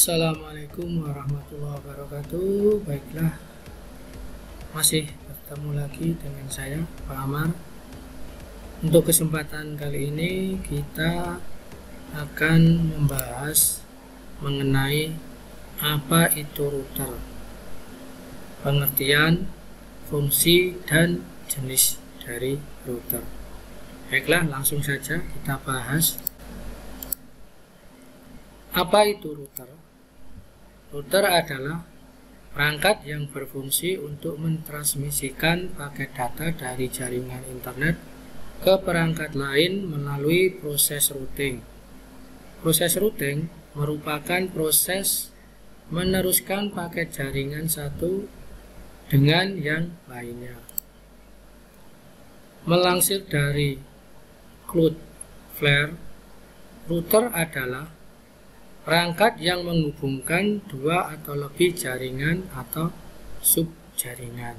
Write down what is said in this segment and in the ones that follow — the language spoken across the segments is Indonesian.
Assalamualaikum warahmatullahi wabarakatuh. Baiklah, masih bertemu lagi dengan saya, Pak Amar. Untuk kesempatan kali ini kita akan membahas mengenai apa itu router, pengertian, fungsi, dan jenis dari router. Baiklah, langsung saja kita bahas. Apa itu router? Router adalah perangkat yang berfungsi untuk mentransmisikan paket data dari jaringan internet ke perangkat lain melalui proses routing. Proses routing merupakan proses meneruskan paket jaringan satu dengan yang lainnya. Melansir dari Cloudflare, router adalah perangkat yang menghubungkan dua atau lebih jaringan atau subjaringan.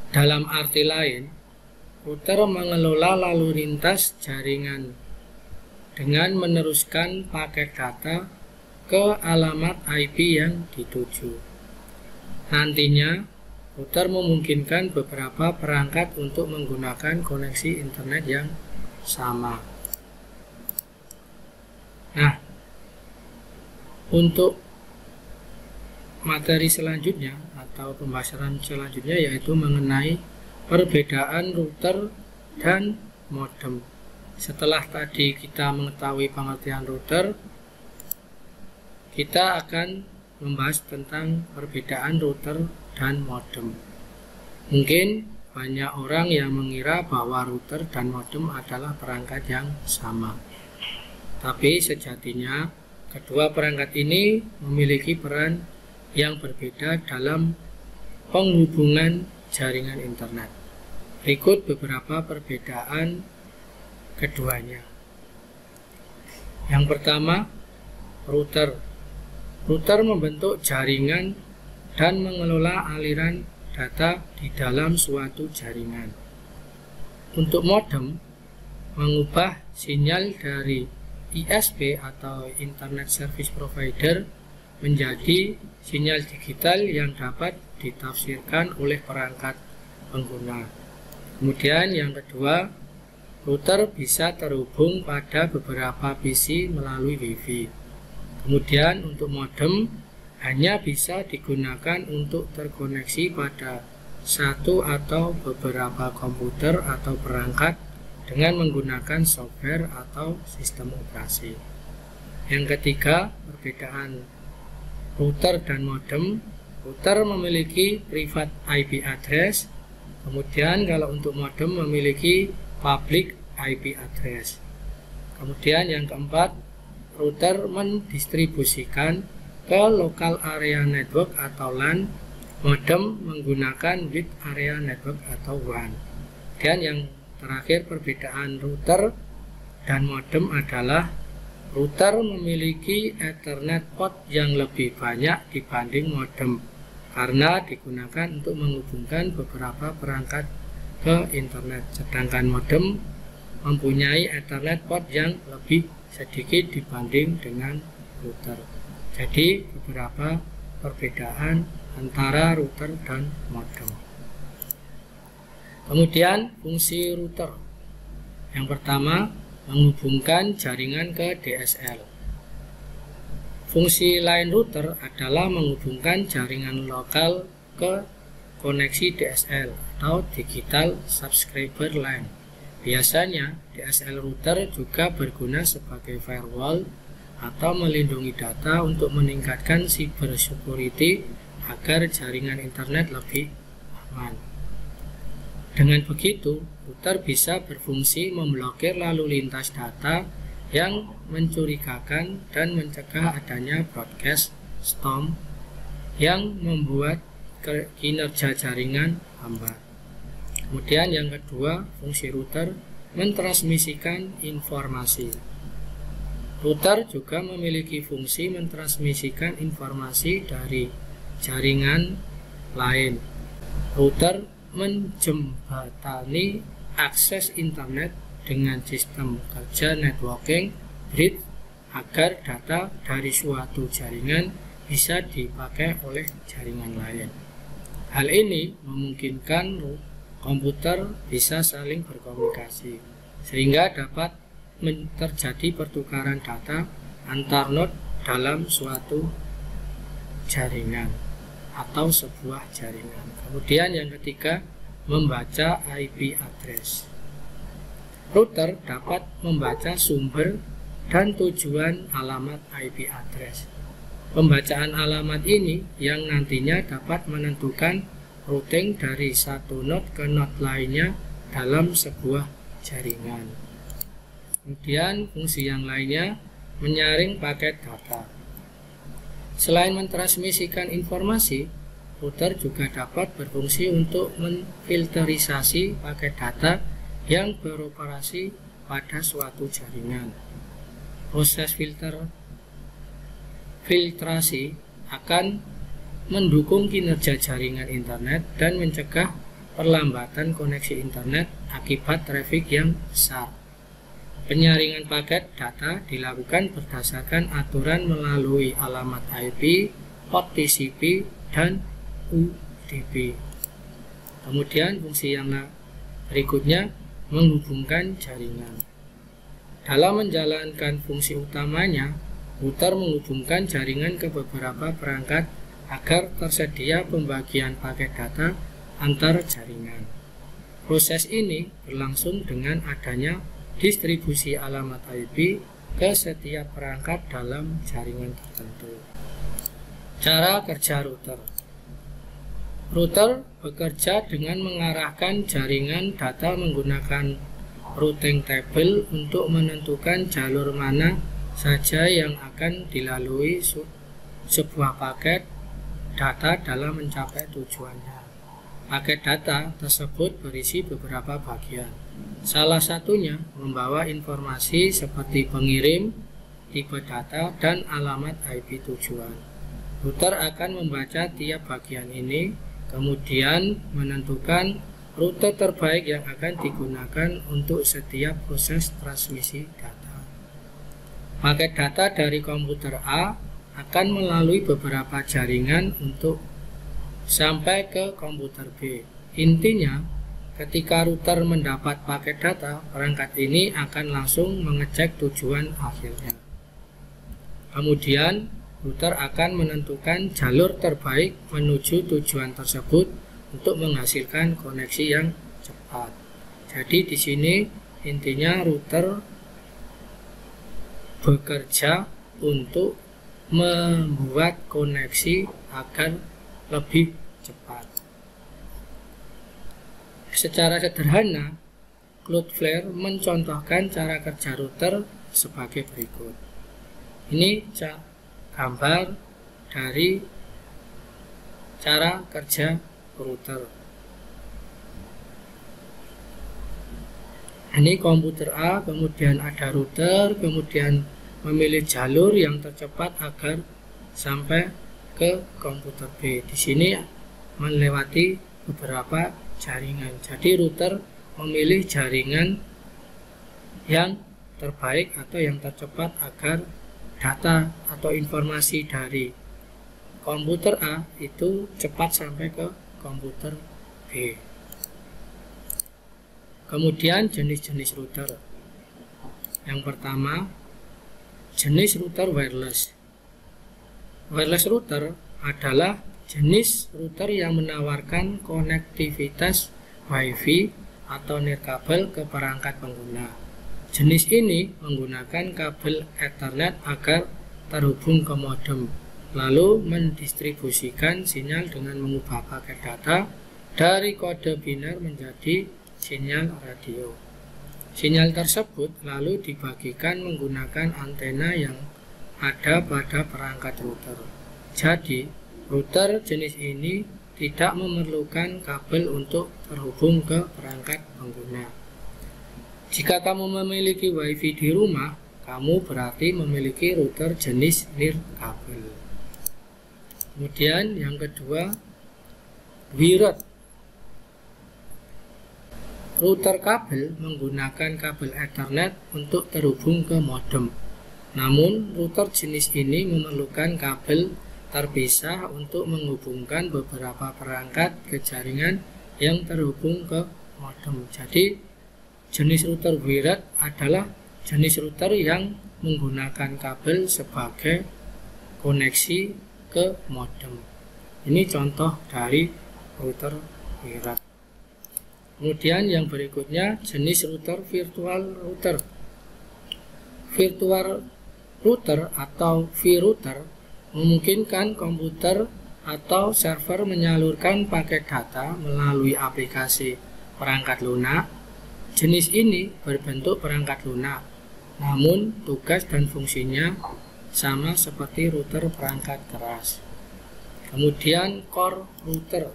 Dalam arti lain, router mengelola lalu lintas jaringan dengan meneruskan paket data ke alamat IP yang dituju. Nantinya, router memungkinkan beberapa perangkat untuk menggunakan koneksi internet yang sama. Nah, untuk materi selanjutnya atau pembahasan selanjutnya yaitu mengenai perbedaan router dan modem. Setelah tadi kita mengetahui pengertian router, kita akan membahas tentang perbedaan router dan modem. Mungkin banyak orang yang mengira bahwa router dan modem adalah perangkat yang sama. Tapi sejatinya kedua perangkat ini memiliki peran yang berbeda dalam penghubungan jaringan internet. Berikut beberapa perbedaan keduanya. Yang pertama, router. Router membentuk jaringan dan mengelola aliran data di dalam suatu jaringan. Untuk modem, mengubah sinyal dari ISP atau Internet Service Provider menjadi sinyal digital yang dapat ditafsirkan oleh perangkat pengguna. Kemudian yang kedua, router bisa terhubung pada beberapa PC melalui Wi-Fi. Kemudian untuk modem hanya bisa digunakan untuk terkoneksi pada satu atau beberapa komputer atau perangkat dengan menggunakan software atau sistem operasi. Yang ketiga, perbedaan router dan modem. Router memiliki private IP address, kemudian kalau untuk modem memiliki public IP address. Kemudian yang keempat, router mendistribusikan ke local area network atau LAN, modem menggunakan wide area network atau WAN. Dan yang terakhir, perbedaan router dan modem adalah router memiliki Ethernet port yang lebih banyak dibanding modem karena digunakan untuk menghubungkan beberapa perangkat ke internet, sedangkan modem mempunyai Ethernet port yang lebih sedikit dibanding dengan router. Jadi beberapa perbedaan antara router dan modem. Kemudian fungsi router. Yang pertama, menghubungkan jaringan ke DSL. Fungsi lain router adalah menghubungkan jaringan lokal ke koneksi DSL atau Digital Subscriber Line. Biasanya DSL router juga berguna sebagai firewall atau melindungi data untuk meningkatkan cybersecurity agar jaringan internet lebih aman. Dengan begitu, router bisa berfungsi memblokir lalu lintas data yang mencurigakan dan mencegah adanya broadcast storm yang membuat kinerja jaringan hambar. Kemudian yang kedua, fungsi router mentransmisikan informasi. Router juga memiliki fungsi mentransmisikan informasi dari jaringan lain. Router menjembatani akses internet dengan sistem kerja networking, bridge, agar data dari suatu jaringan bisa dipakai oleh jaringan lain. Hal ini memungkinkan komputer bisa saling berkomunikasi, sehingga dapat terjadi pertukaran data antar node dalam suatu jaringan atau sebuah jaringan. Kemudian yang ketiga, membaca IP address. Router dapat membaca sumber dan tujuan alamat IP address. Pembacaan alamat ini yang nantinya dapat menentukan routing dari satu node ke node lainnya dalam sebuah jaringan. Kemudian fungsi yang lainnya, menyaring paket data. Selain mentransmisikan informasi, router juga dapat berfungsi untuk memfilterisasi paket data yang beroperasi pada suatu jaringan. Proses filtrasi akan mendukung kinerja jaringan internet dan mencegah perlambatan koneksi internet akibat traffic yang besar. Penyaringan paket data dilakukan berdasarkan aturan melalui alamat IP, port TCP, dan UDP. Kemudian fungsi yang berikutnya, menghubungkan jaringan. Dalam menjalankan fungsi utamanya, router menghubungkan jaringan ke beberapa perangkat agar tersedia pembagian paket data antar jaringan. Proses ini berlangsung dengan adanya distribusi alamat IP ke setiap perangkat dalam jaringan tertentu. Cara kerja router. Router bekerja dengan mengarahkan jaringan data menggunakan routing table untuk menentukan jalur mana saja yang akan dilalui sebuah paket data dalam mencapai tujuannya. Paket data tersebut berisi beberapa bagian. Salah satunya membawa informasi seperti pengirim, tipe data, dan alamat IP tujuan. Router akan membaca tiap bagian ini, kemudian menentukan rute terbaik yang akan digunakan untuk setiap proses transmisi data. Paket data dari komputer A akan melalui beberapa jaringan untuk sampai ke komputer B. Intinya, ketika router mendapat paket data, perangkat ini akan langsung mengecek tujuan akhirnya. Kemudian, router akan menentukan jalur terbaik menuju tujuan tersebut untuk menghasilkan koneksi yang cepat. Jadi di sini intinya router bekerja untuk membuat koneksi agar lebih cepat. Secara sederhana, Cloudflare mencontohkan cara kerja router sebagai berikut. Ini gambar dari cara kerja router. Ini komputer A, kemudian ada router, kemudian memilih jalur yang tercepat agar sampai ke komputer B. Di sini melewati beberapa jaringan. Jadi router memilih jaringan yang terbaik atau yang tercepat agar data atau informasi dari komputer A itu cepat sampai ke komputer B. Kemudian jenis-jenis router. Yang pertama, jenis router wireless. Wireless router adalah jenis router yang menawarkan konektivitas Wi-Fi atau nirkabel ke perangkat pengguna. Jenis ini menggunakan kabel Ethernet agar terhubung ke modem, lalu mendistribusikan sinyal dengan mengubah paket data dari kode biner menjadi sinyal radio. Sinyal tersebut lalu dibagikan menggunakan antena yang ada pada perangkat router. Jadi, router jenis ini tidak memerlukan kabel untuk terhubung ke perangkat pengguna. Jika kamu memiliki Wi-Fi di rumah, kamu berarti memiliki router jenis nirkabel. Kemudian yang kedua, wired. Router kabel menggunakan kabel Ethernet untuk terhubung ke modem. Namun, router jenis ini memerlukan kabel terpisah untuk menghubungkan beberapa perangkat ke jaringan yang terhubung ke modem. Jadi, jenis router wired adalah jenis router yang menggunakan kabel sebagai koneksi ke modem. Ini contoh dari router wired. Kemudian yang berikutnya jenis router virtual router. Virtual router atau vRouter memungkinkan komputer atau server menyalurkan paket data melalui aplikasi perangkat lunak. Jenis ini berbentuk perangkat lunak, namun tugas dan fungsinya sama seperti router perangkat keras. Kemudian core router.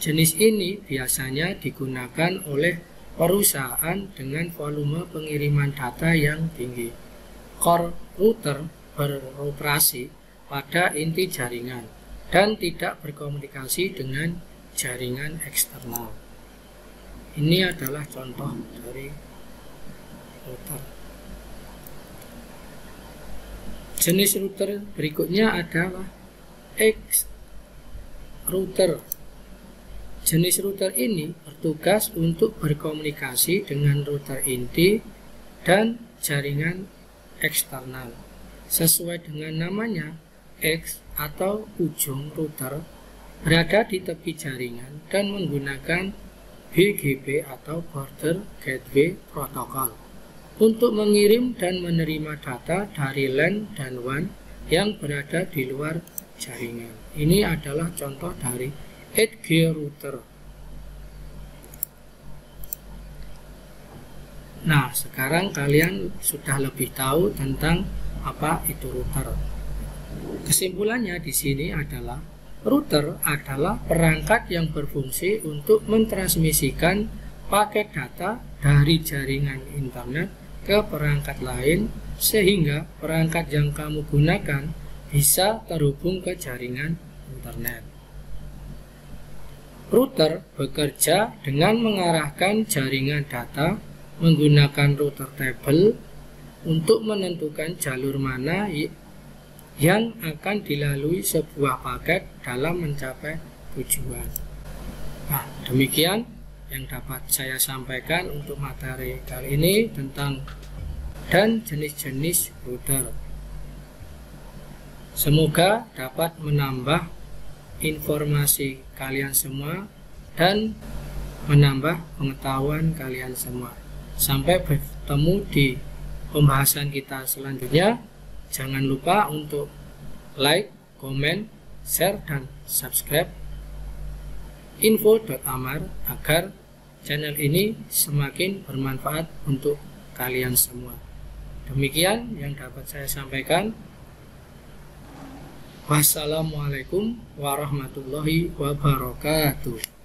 Jenis ini biasanya digunakan oleh perusahaan dengan volume pengiriman data yang tinggi. Core router beroperasi pada inti jaringan dan tidak berkomunikasi dengan jaringan eksternal. Ini adalah contoh dari router. Jenis router berikutnya adalah X router. Jenis router ini bertugas untuk berkomunikasi dengan router inti dan jaringan eksternal. Sesuai dengan namanya, X atau ujung router berada di tepi jaringan dan menggunakan BGP atau Border Gateway Protocol untuk mengirim dan menerima data dari LAN dan WAN yang berada di luar jaringan. Ini adalah contoh dari 8G router. Nah, sekarang kalian sudah lebih tahu tentang apa itu router. Kesimpulannya di sini adalah router adalah perangkat yang berfungsi untuk mentransmisikan paket data dari jaringan internet ke perangkat lain sehingga perangkat yang kamu gunakan bisa terhubung ke jaringan internet. Router bekerja dengan mengarahkan jaringan data menggunakan router table untuk menentukan jalur mana yang akan dilalui sebuah paket dalam mencapai tujuan. Nah, demikian yang dapat saya sampaikan untuk materi kali ini tentang dan jenis-jenis router. Semoga dapat menambah informasi kalian semua dan menambah pengetahuan kalian semua. Sampai bertemu di pembahasan kita selanjutnya. Jangan lupa untuk like, komen, share, dan subscribe info.amar agar channel ini semakin bermanfaat untuk kalian semua. Demikian yang dapat saya sampaikan. Wassalamualaikum warahmatullahi wabarakatuh.